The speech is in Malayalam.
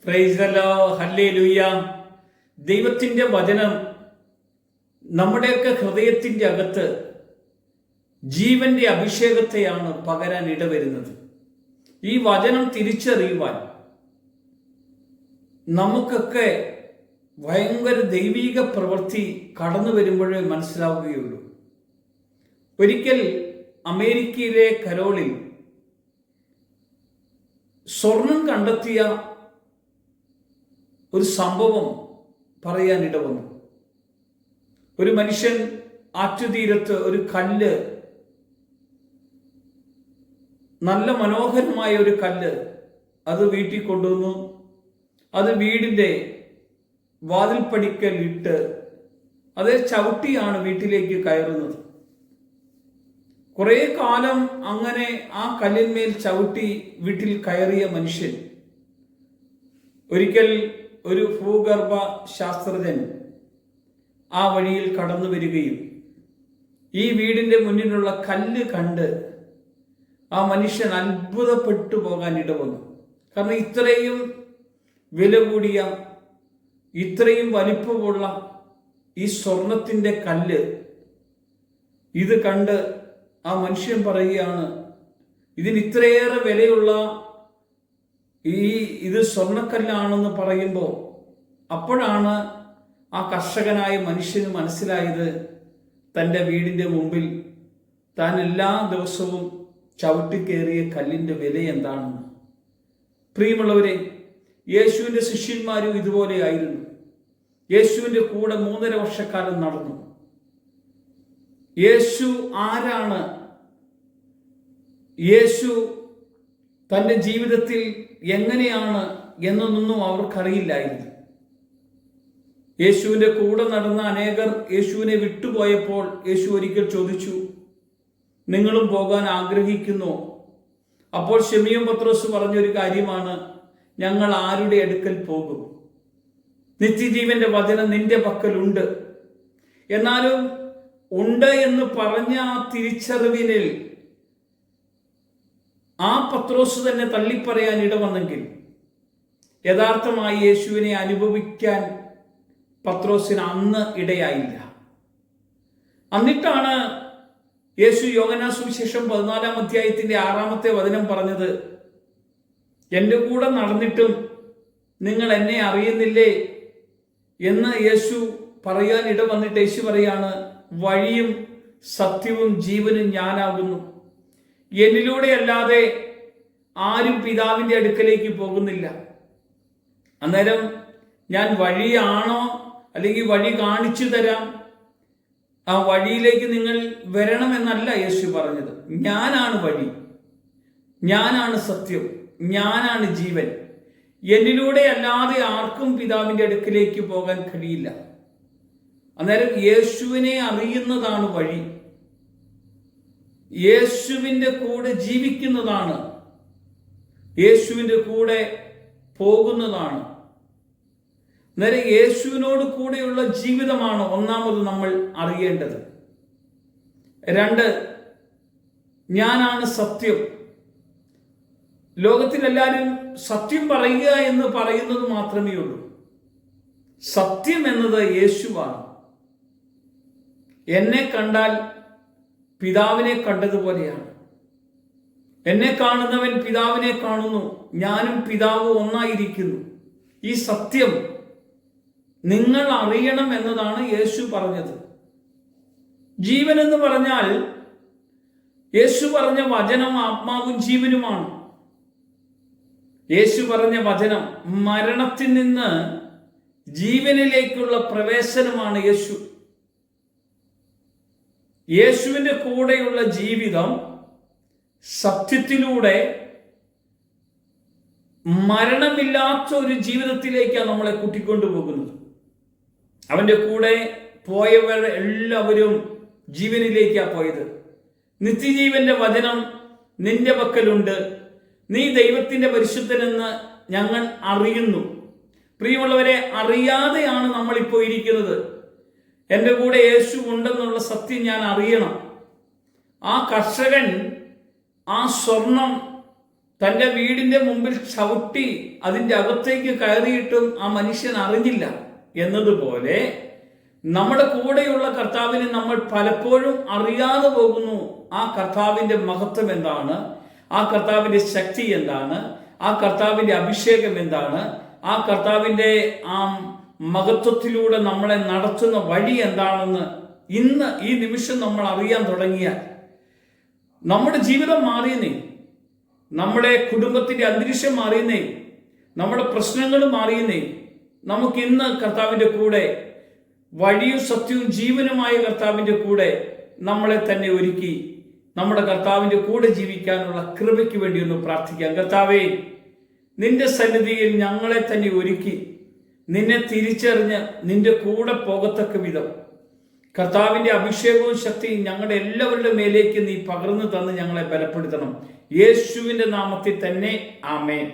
Praise the Lord, hallelujah. ദൈവത്തിൻ്റെ വചനം നമ്മുടെയൊക്കെ ഹൃദയത്തിൻ്റെ അകത്ത് ജീവന്റെ അഭിഷേകത്തെയാണ് പകരാൻ ഇടവരുന്നത്. ഈ വചനം തിരിച്ചറിയുവാൻ നമുക്കൊക്കെ ഭയങ്കര ദൈവീക പ്രവൃത്തി കടന്നു വരുമ്പോഴേ മനസ്സിലാവുകയുള്ളൂ. ഒരിക്കൽ അമേരിക്കയിലെ കരോളിൽ സ്വർണം കണ്ടെത്തിയ ഒരു സംഭവം പറയാൻ ഇടവന്നു. ഒരു മനുഷ്യൻ ആറ്റുതീരത്ത് ഒരു കല്ല്, നല്ല മനോഹരമായ ഒരു കല്ല്, അത് വീട്ടിൽ കൊണ്ടുവന്നു. അത് വീടിൻ്റെ വാതിൽപ്പടിക്കൽ ഇട്ട് അത് ചവിട്ടിയാണ് വീട്ടിലേക്ക് കയറുന്നത്. കുറേ കാലം അങ്ങനെ ആ കല്ലിന്മേൽ ചവിട്ടി വീട്ടിൽ കയറിയ മനുഷ്യൻ ഒരിക്കൽ ഒരു ഭൂഗർഭ ശാസ്ത്രജ്ഞൻ ആ വഴിയിൽ കടന്നു വരികയും ഈ വീടിൻ്റെ മുന്നിലുള്ള കല്ല് കണ്ട് ആ മനുഷ്യൻ അത്ഭുതപ്പെട്ടു പോകാൻ ഇടവന്നു. കാരണം ഇത്രയും വില കൂടിയ, ഇത്രയും വലിപ്പമുള്ള ഈ സ്വർണത്തിൻ്റെ കല്ല് ഇത് കണ്ട് ആ മനുഷ്യൻ പറയുകയാണ്, ഇതിന് ഇത്രയേറെ വിലയുള്ള ഇത് സ്വർണ്ണക്കല്ലാണെന്ന് പറയുമ്പോൾ അപ്പോഴാണ് ആ കർഷകനായ മനുഷ്യന് മനസ്സിലായത് തൻ്റെ വീടിൻ്റെ മുമ്പിൽ താൻ എല്ലാ ദിവസവും ചവിട്ടിക്കേറിയ കല്ലിൻ്റെ വില എന്താണെന്ന്. പ്രിയമുള്ളവരെ, യേശുവിൻ്റെ ശിഷ്യന്മാരും ഇതുപോലെയായിരുന്നു. യേശുവിൻ്റെ കൂടെ 3.5 വർഷക്കാലം നടന്നു. യേശു ആരാണ്, യേശു തൻ്റെ ജീവിതത്തിൽ എങ്ങനെയാണ് എന്നൊന്നും അവർക്കറിയില്ലായിരുന്നു. യേശുവിൻ്റെ കൂടെ നടന്ന അനേകർ യേശുവിനെ വിട്ടുപോയപ്പോൾ യേശു ഒരിക്കൽ ചോദിച്ചു, നിങ്ങളും പോകാൻ ആഗ്രഹിക്കുന്നോ? അപ്പോൾ ശിമിയോൻ പത്രോസ് പറഞ്ഞൊരു കാര്യമാണ്, ഞങ്ങൾ ആരുടെ അടുക്കൽ പോകും? നിത്യജീവന്റെ വചനം നിന്റെ പക്കലുണ്ട്. എന്നാലും ഉണ്ട് എന്ന് പറഞ്ഞ ആ തിരിച്ചറിവിനിൽ ആ പത്രോസ് തന്നെ തള്ളിപ്പറയാൻ ഇടവന്നെങ്കിൽ യഥാർത്ഥമായി യേശുവിനെ അനുഭവിക്കാൻ പത്രോസിന് അന്ന് ഇടയായില്ല. എന്നിട്ടാണ് യേശു യോഹന്നാൻ സുവിശേഷം 14-ാം അധ്യായത്തിന്റെ 6-ാമത്തെ വചനം പറഞ്ഞത്, എൻ്റെ കൂടെ നടന്നിട്ടും നിങ്ങൾ എന്നെ അറിയുന്നില്ലേ എന്ന് യേശു പറയാൻ ഇടവന്നിട്ട് യേശു പറയാണ്, വഴിയും സത്യവും ജീവനും ഞാനാകുന്നു. എന്നിലൂടെ അല്ലാതെ ആരും പിതാവിൻ്റെ അടുക്കലേക്ക് പോകുന്നില്ല. അന്നേരം ഞാൻ വഴിയാണോ, അല്ലെങ്കിൽ വഴി കാണിച്ചു തരാം, ആ വഴിയിലേക്ക് നിങ്ങൾ വരണമെന്നല്ല യേശു പറഞ്ഞത്. ഞാനാണ് വഴി, ഞാനാണ് സത്യം, ഞാനാണ് ജീവൻ. എന്നിലൂടെ അല്ലാതെ ആർക്കും പിതാവിൻ്റെ അടുക്കിലേക്ക് പോകാൻ കഴിയില്ല. അന്നേരം യേശുവിനെ അറിയുന്നതാണ് വഴി, യേശുവിൻ്റെ കൂടെ ജീവിക്കുന്നതാണ്, യേശുവിൻ്റെ കൂടെ പോകുന്നതാണ്. അന്നേരം യേശുവിനോട് കൂടെയുള്ള ജീവിതമാണ് ഒന്നാമത് നമ്മൾ അറിയേണ്ടത്. 2, ഞാനാണ് സത്യം. ലോകത്തിലെല്ലാവരും സത്യം പറയുക എന്ന് പറയുന്നത് മാത്രമേ ഉള്ളൂ. സത്യം എന്നത് യേശുവാണ്. എന്നെ കണ്ടാൽ പിതാവിനെ കണ്ടതുപോലെയാണ്. എന്നെ കാണുന്നവൻ പിതാവിനെ കാണുന്നു, ഞാനും പിതാവ് ഒന്നായിരിക്കുന്നു. ഈ സത്യം നിങ്ങൾ അറിയണം എന്നതാണ് യേശു പറഞ്ഞത്. ജീവൻ എന്ന് പറഞ്ഞാൽ യേശു പറഞ്ഞ വചനം ആത്മാവും ജീവനുമാണ്. യേശു പറഞ്ഞ വചനം മരണത്തിൽ നിന്ന് ജീവനിലേക്കുള്ള പ്രവേശനമാണ്. യേശുവിൻ്റെ കൂടെയുള്ള ജീവിതം സത്യത്തിലൂടെ മരണമില്ലാത്ത ഒരു ജീവിതത്തിലേക്കാണ് നമ്മളെ കൂട്ടിക്കൊണ്ടുപോകുന്നത്. അവൻ്റെ കൂടെ പോയവർ എല്ലാവരും ജീവനിലേക്കാണ് പോയത്. നിത്യജീവന്റെ വചനം നിന്റെ പക്കലുണ്ട്, നീ ദൈവത്തിൻ്റെ പരിശുദ്ധനെന്ന് ഞങ്ങൾ അറിയുന്നു. പ്രിയമുള്ളവരെ, അറിയാതെയാണ് നമ്മളിപ്പോൾ ഇരിക്കുന്നത്. എൻ്റെ കൂടെ യേശു ഉണ്ടെന്നുള്ള സത്യം ഞാൻ അറിയണം. ആ കർഷകൻ ആ സ്വർണം തൻ്റെ വീടിന്റെ മുമ്പിൽ ചവിട്ടി അതിൻ്റെ അകത്തേക്ക് കയറിയിട്ടും ആ മനുഷ്യൻ അറിഞ്ഞില്ല എന്നതുപോലെ നമ്മുടെ കൂടെയുള്ള കർത്താവിനെ നമ്മൾ പലപ്പോഴും അറിയാതെ പോകുന്നു. ആ കർത്താവിന്റെ മഹത്വം എന്താണ്, ആ കർത്താവിന്റെ ശക്തി എന്താണ്, ആ കർത്താവിന്റെ അഭിഷേകം എന്താണ്, ആ കർത്താവിന്റെ ആ മഹത്വത്തിലൂടെ നമ്മളെ നടത്തുന്ന വഴി എന്താണെന്ന് ഇന്ന് ഈ നിമിഷം നമ്മൾ അറിയാൻ തുടങ്ങിയാൽ നമ്മുടെ ജീവിതം മാറിയെന്നേ, നമ്മുടെ കുടുംബത്തിന്റെ അന്തരീക്ഷം മാറിയെന്നേ, നമ്മുടെ പ്രശ്നങ്ങൾ മാറിയെന്നേ. നമുക്കിന്ന് കർത്താവിന്റെ കൂടെ വഴിയും സത്യവും ജീവനുമായ കർത്താവിന്റെ കൂടെ നമ്മളെ തന്നെ ഒരുക്കി നമ്മുടെ കർത്താവിന്റെ കൂടെ ജീവിക്കാനുള്ള കൃപയ്ക്ക് വേണ്ടി ഒന്ന് പ്രാർത്ഥിക്കാം. കർത്താവേ, നിന്റെ സന്നിധിയിൽ ഞങ്ങളെ തന്നെ ഒരുക്കി നിന്നെ തിരിച്ചറിഞ്ഞ് നിന്റെ കൂടെ പോകത്തക്ക വിധം കർത്താവിന്റെ അഭിഷേകവും ശക്തിയും ഞങ്ങളുടെ എല്ലാവരുടെ മേലേക്ക് നീ പകർന്നു തന്ന് ഞങ്ങളെ ബലപ്പെടുത്തണം. യേശുവിന്റെ നാമത്തിൽ തന്നെ ആമേൻ.